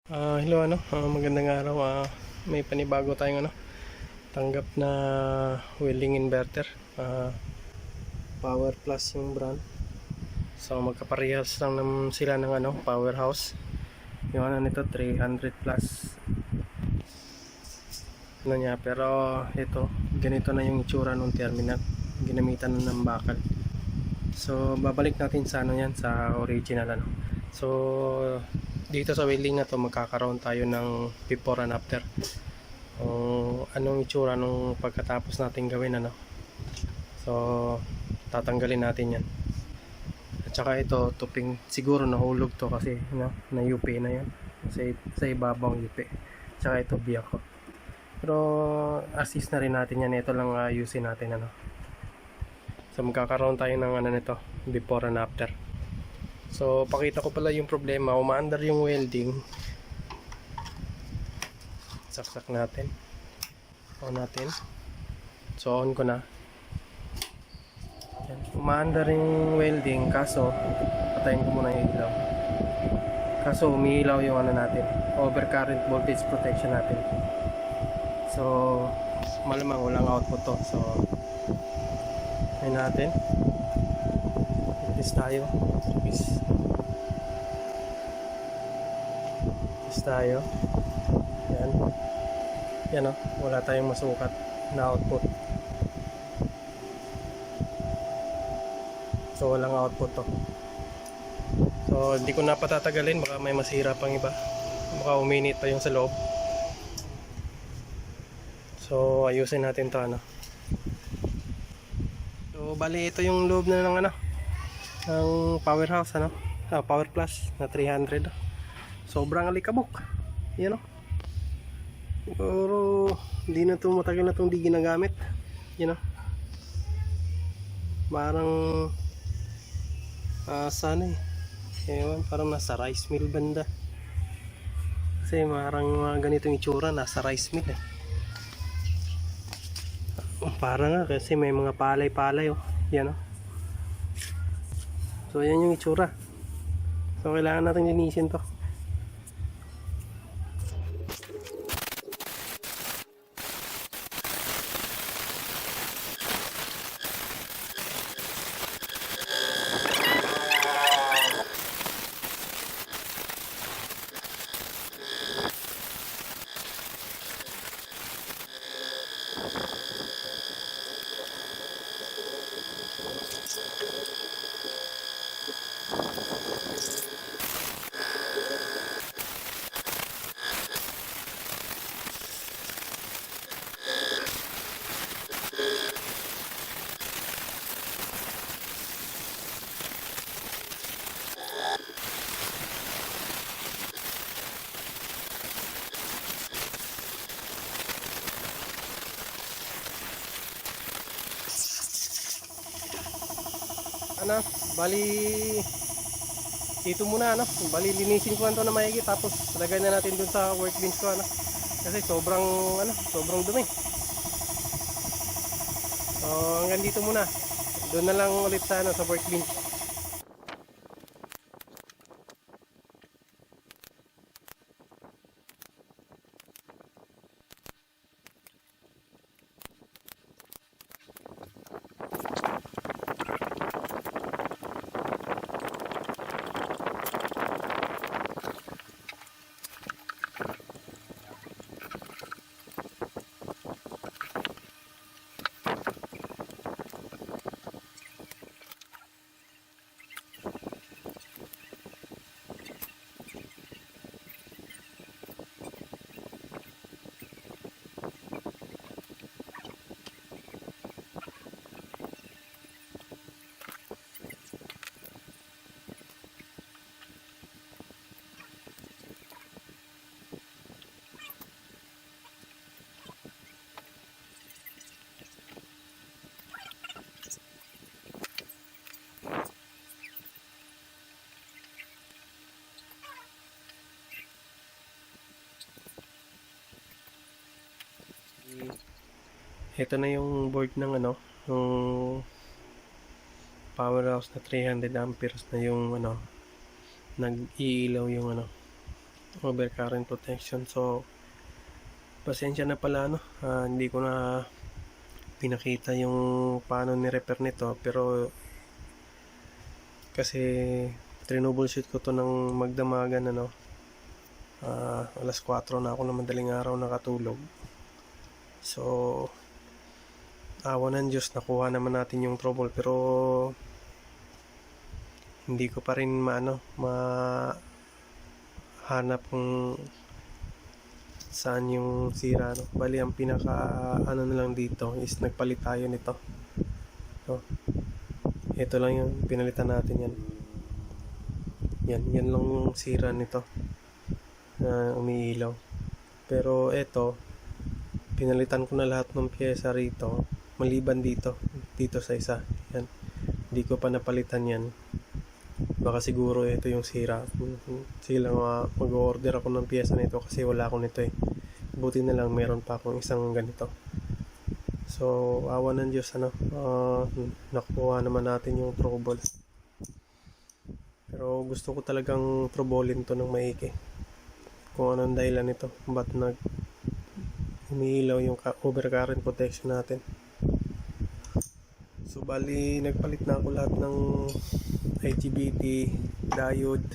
Hello magandang araw. May panibago tayong tanggap na welding inverter. Power Plus yung brand. So magkaparehas lang naman sila ng powerhouse. Yung nito 300 plus niya, pero ito ganito na yung itsura ng terminal. Ginamitan na ng bakal. So babalik natin sa yan, sa original So dito sa welding na to magkakaroon tayo ng before and after. Anong itsura nung pagkatapos natin gawin So tatanggalin natin yan. At saka ito tuping, siguro nahulog to kasi na UP na yan sa ibabaw UP. Tsaka ito biyak ko. Pero assist na rin natin yan. Ito lang ayusin natin So magkakaroon tayo ng nito before and after. So pakita ko pala yung problema. Umaandar yung welding. Saksak natin. On natin. So on ko na. Yan. Umaandar yung welding, kaso patayin ko muna yung ilaw. Kaso umiilaw yung natin, overcurrent voltage protection natin. So malamang walang output to. So ayun natin. Test tayo. Test tayo. Yan wala tayong masukat na output. So walang output to. So hindi ko na patatagalin, baka may masira pang iba, baka uminit pa yung sa loob. So ayusin natin to So bali ito yung loob na ng ng powerhouse Power Plus na 300. Sobrang alikabok. Yan Pero hindi na to, matagal na itong di ginagamit. Parang sana ewan, parang nasa rice mill banda. Kasi parang ganitong itsura, nasa rice mill Parang nga kasi may mga palay-palay yan So yan yung itsura. So kailangan natin linisin to. Bali dito muna bali linisin ko na maigi, tapos lagay na natin dun sa workbench ko kasi sobrang dumi. So hanggang dito muna, doon na lang ulit sa sa workbench. Ito na yung board ng ng powerhouse na 300 amperes na yung nag-iilaw yung overcurrent protection. So pasensya na pala, no, hindi ko na pinakita yung paano ni-repair nito, pero kasi troubleshoot ko to ng magdamagan, ano, alas 4 na ako ng madaling araw nakatulog. So awa ng Diyos, nakuha naman natin yung trouble, pero hindi ko pa rin mahanap kung saan yung sira, no? Bali ang pinaka ano na lang dito is nagpalit tayo nito, no? Ito lang yung pinalitan natin, yan lang yung sira nito na umiilaw. Pero ito, pinalitan ko na lahat ng pyesa rito maliban dito sa isa. Yan, hindi ko pa napalitan yan. Baka siguro ito yung sira. Sige lang, mag-order ako ng pyesa nito kasi wala ako nito eh. Buti na lang meron pa akong isang ganito. So awa ng Diyos, ano, nakuha naman natin yung trouble. Pero gusto ko talagang troublein to ng maigi, kung anong dahilan nito, ba't umiilaw yung overcurrent protection natin. So bali nagpalit na ako lahat ng IGBT diode.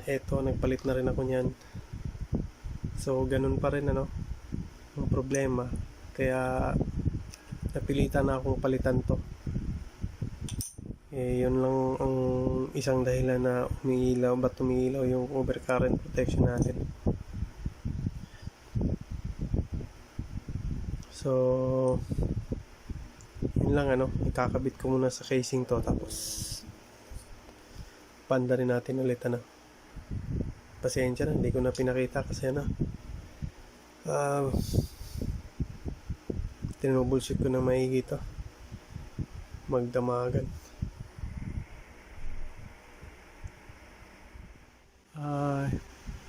Eto, nagpalit na rin ako niyan. So ganun pa rin, ano, ang problema, kaya napilitan na akong palitan to. Yun lang ang isang dahilan na ba't umiilaw yung overcurrent protection natin. So yun lang, ano, ikakabit ko muna sa casing to, tapos panda rin natin ulit, ano. Pasensya na, hindi ko na pinakita kasi ano, tinubulshoot ko na maigi to, magdamagan.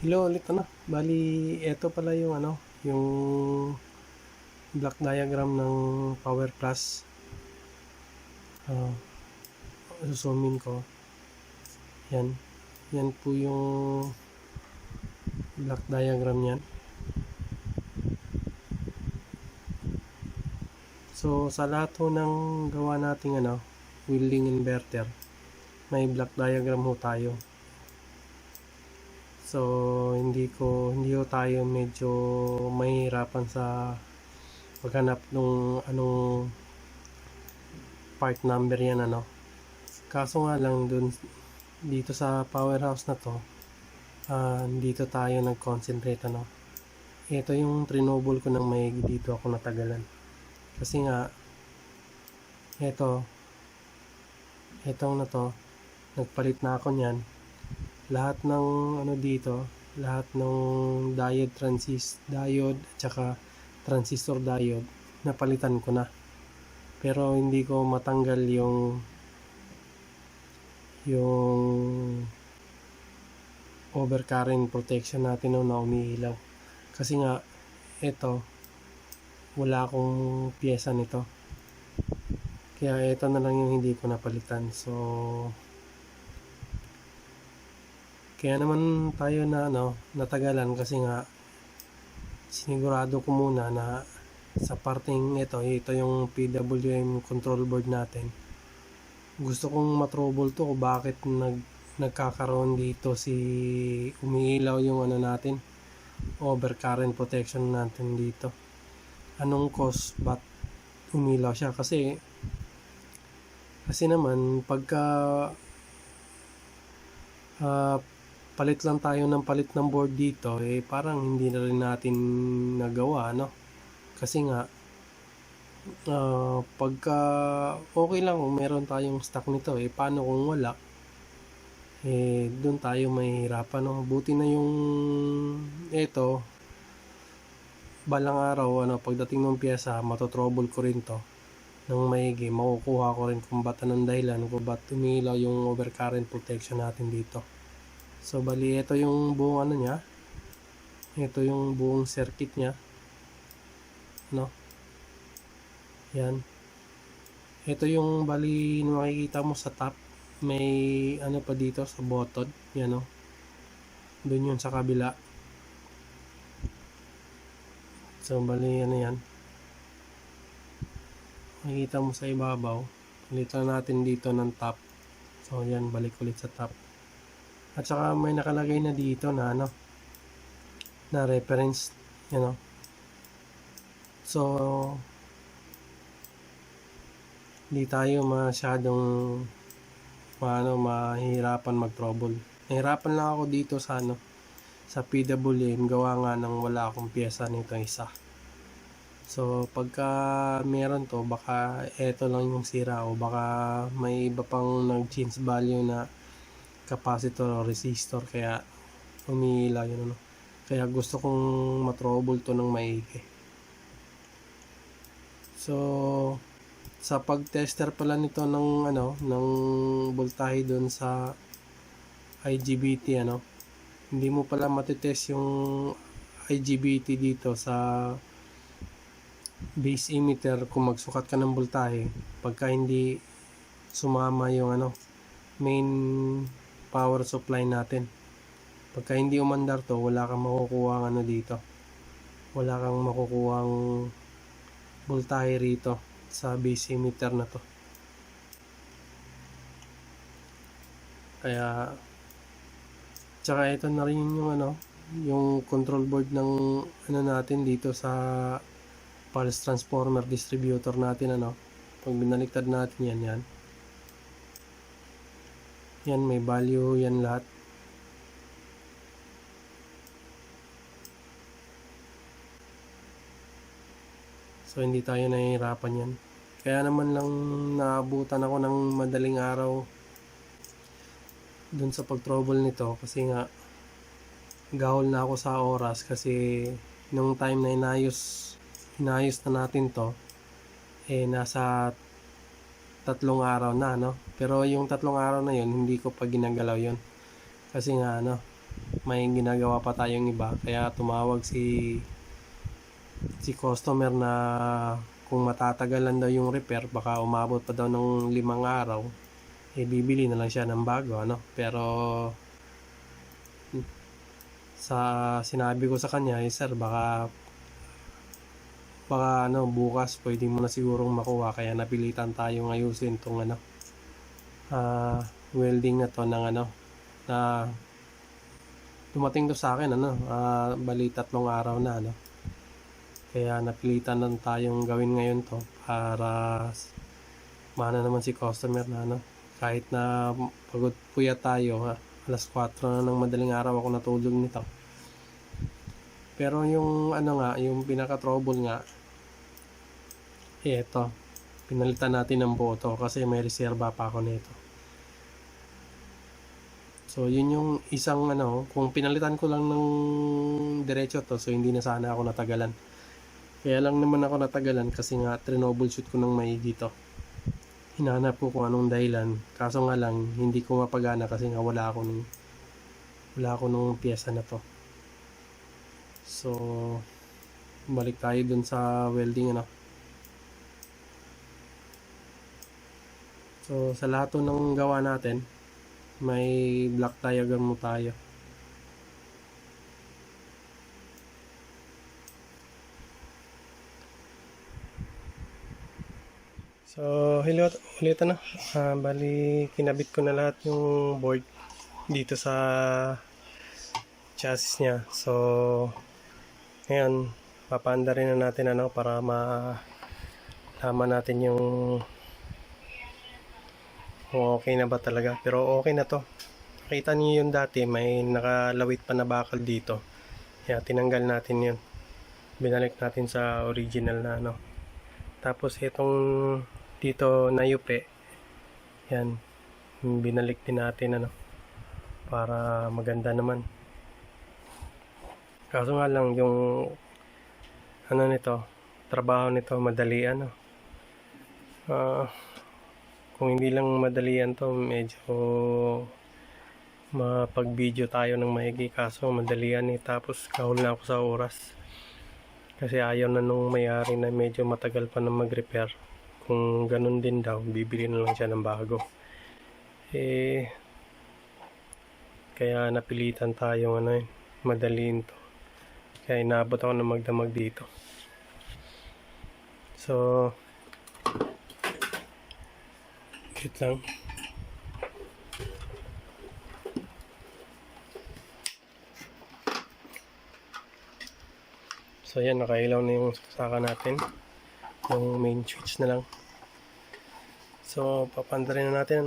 Hello ulit, ano. Bali eto pala yung ano, yung block diagram ng Power Plus. Zoomin ko. Yan po yung block diagram niyan. So sa lahat ho ng gawa nating ano, welding inverter, may block diagram ho tayo. So hindi ho tayo medyo mahirapan sa paghanap nung anong part number yan, ano. Kaso nga lang dito sa powerhouse na to, dito tayo nag-concentrate, ano. Ito yung trinobol ko ng maigi, dito ako natagalan. Kasi nga etong na to, nagpalit na ako niyan. Lahat ng ano dito, lahat ng diode at saka transistor diode, napalitan ko na. Pero hindi ko matanggal yung overcurrent protection natin na umiilaw. Kasi nga ito, wala akong pyesa nito, kaya ito na lang yung hindi ko napalitan. So kaya naman tayo na natagalan, kasi nga sinigurado ko muna na sa parteng ito yung PWM control board natin. Gusto kong matrouble to kung bakit nagkakaroon dito umiilaw yung natin, overcurrent protection natin dito. Anong cause, ba't umilaw siya? Kasi naman pagka palit lang tayo ng palit ng board dito, parang hindi na rin natin nagawa, no? Kasi nga pagka okay lang kung meron tayong stock nito, paano kung wala? Doon tayo mahihirapan, no? Buti na yung ito, balang araw, pagdating ng pyesa, matotrouble ko rin to ng maigi, makukuha ko rin kung ba't anong dahilan, kung ba't umiilaw yung overcurrent protection natin dito. So bali ito yung buong niya, ito yung buong circuit niya, no? Yan, ito yung bali makikita mo sa top, may ano pa dito sa button, yan o, dun yun sa kabila. So bali ano yan, makikita mo sa ibabaw. Palitan natin dito ng top. So yan, balik ulit sa top. At saka may nakalagay na dito na ano, na reference, you know. So hindi tayo masyadong mahirapan mag-trouble. Nahirapan lang ako dito sa ano, sa PWM, gawa nga ng wala akong pyesa nito isa. So pagka meron to, baka eto lang yung sira o baka may iba pang nag-change value na capacitor o resistor kaya umiila yun ano. Kaya gusto kong matrouble to ng maigi. So sa pag-tester pala nito ng ano, ng voltahe doon sa IGBT ano, hindi mo pala matitest yung IGBT dito sa base emitter kung magsukat ka ng voltahe pagka hindi sumama yung ano, main power supply natin. Pagka hindi umandar to, wala kang makukuha ano dito, wala kang makukuhang voltahe rito sa base emitter na to. Kaya tsaka ito na rin yung ano, yung control board ng ano natin dito sa pulse transformer distributor natin ano. Pag binaliktad natin yan may value yan lahat. So hindi tayo nahihirapan yan. Kaya naman lang naabutan ako ng madaling araw dun sa pag-trouble nito kasi nga gahol na ako sa oras kasi nung time na inayos na natin to nasa 3 araw na no. Pero yung 3 araw na yun hindi ko pa ginagalaw yun kasi nga ano, may ginagawa pa tayong iba kaya tumawag si customer na kung matatagalan daw yung repair baka umabot pa daw ng 5 araw bibili na lang siya ng bago ano. Pero sa sinabi ko sa kanya sir baka ano bukas pwede mo na sigurong makuha kaya napilitan tayong ayusin tong ano welding na to ng ano na dumating to sa akin ano bali 3 araw na ano. Kaya napilitan lang tayong gawin ngayon to para mana naman si customer na ano, kahit na pagod puya tayo alas 4 na ng madaling araw ako natulog nito. Pero yung ano nga, yung pinaka trouble nga eto, pinalitan natin ng buo to kasi may reserva pa ako nito. So yun yung isang ano, kung pinalitan ko lang ng diretso to, so hindi na sana ako natagalan. Kaya lang naman ako natagalan kasi nga troubleshoot ko ng maigi to. Hinanap ko kung anong dahilan, kaso nga lang hindi ko mapagana kasi nga wala ako nung pyesa na to. So balik tayo dun sa welding ano. So sa lahat ng gawa natin may block diagram mo tayo. So hello ulit na bali kinabit ko na lahat yung board dito sa chassis nya. So ngayon papaanda rin na natin ano para malaman natin yung okay na ba talaga. Pero okay na to, nakita niyo yun dati may nakalawit pa na bakal dito kaya tinanggal natin yun, binalik natin sa original na ano. Tapos itong dito na yupe yan binalik din natin ano para maganda naman. Kaso nga lang yung ano nito, trabaho nito madali ano kung hindi lang madalian to medyo mapag video tayo ng maigi, kaso madalian tapos kahul na ako sa oras kasi ayaw na nung may-ari na medyo matagal pa na mag repair. Kung ganun din daw bibili na lang siya ng bago. eh kaya napilitan tayong madaliin to, kaya inabot ako ng magdamag dito. So wait lang. So yan, nakailaw na yung saka natin, yung main switch na lang. So papandarin na natin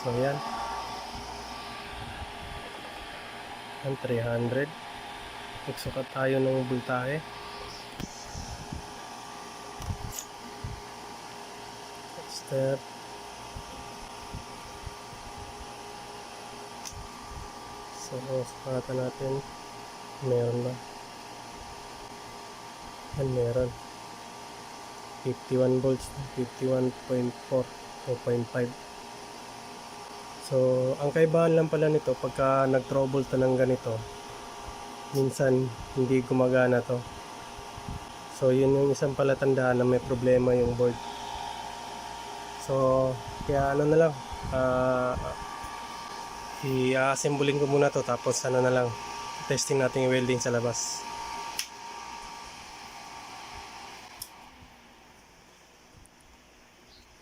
so yan, 300. Nagsukat tayo ng voltahe. Step. So sukatan natin, meron ba? Yan, meron 51 volts, 51.4 o 0.5. So ang kaibahan lang pala nito, pagka nag-trouble to ng ganito, minsan hindi gumagana to. So yun yung isang palatandaan na may problema yung board. So kaya na lang, i-assemblein ko muna to, tapos na lang, testing natin yung welding sa labas.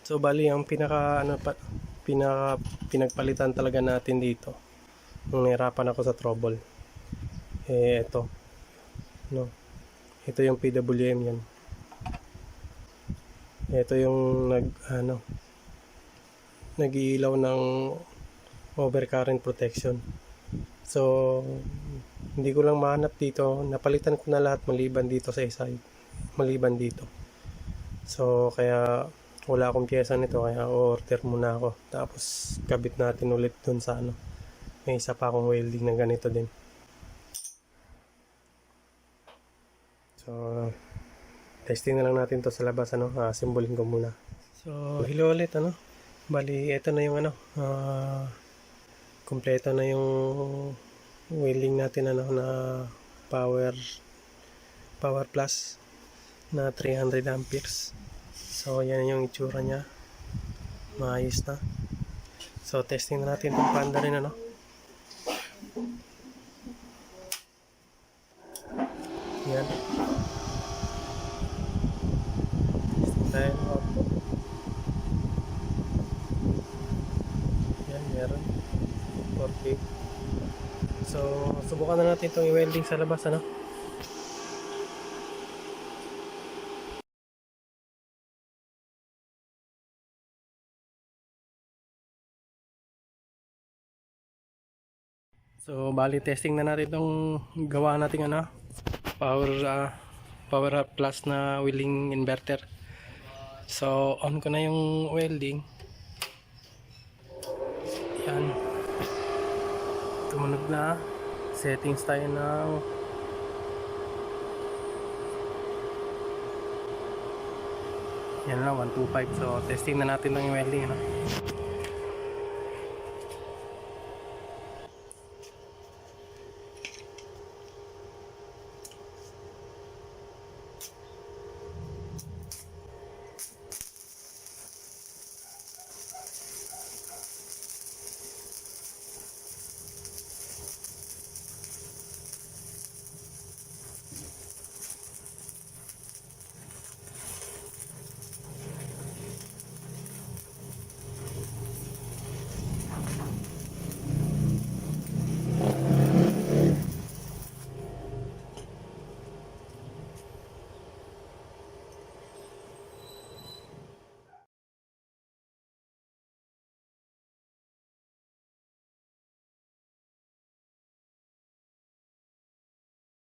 So bali ang pinagpalitan talaga natin dito nung nahirapan ako sa trouble, ito yung PWM yan. Ito yung nag-iilaw ng overcurrent protection. So hindi ko lang mahanap dito, napalitan ko na lahat maliban dito sa isa, maliban dito. So kaya wala akong pyesa nito, kaya order muna ako, tapos kabit natin ulit dun sa may isa pa akong welding na ganito din. So testing na lang natin to sa labas, simbolin ko muna. So hello ulit, bali ito na yung kompleto na yung welding natin na power plus na 300 amperes. So yan yung itsura niya, maayos na. So testing na natin itong panda rin, yan. Testing tayo ng output. Yan, meron 4K. So subukan na natin itong i-welding sa labas, So bali testing na natin itong gawa nating power up plus na welding inverter. So on ko na yung welding. Yan, tumunog na. Settings tayo ng yan lang, 125. So testing na natin ng welding,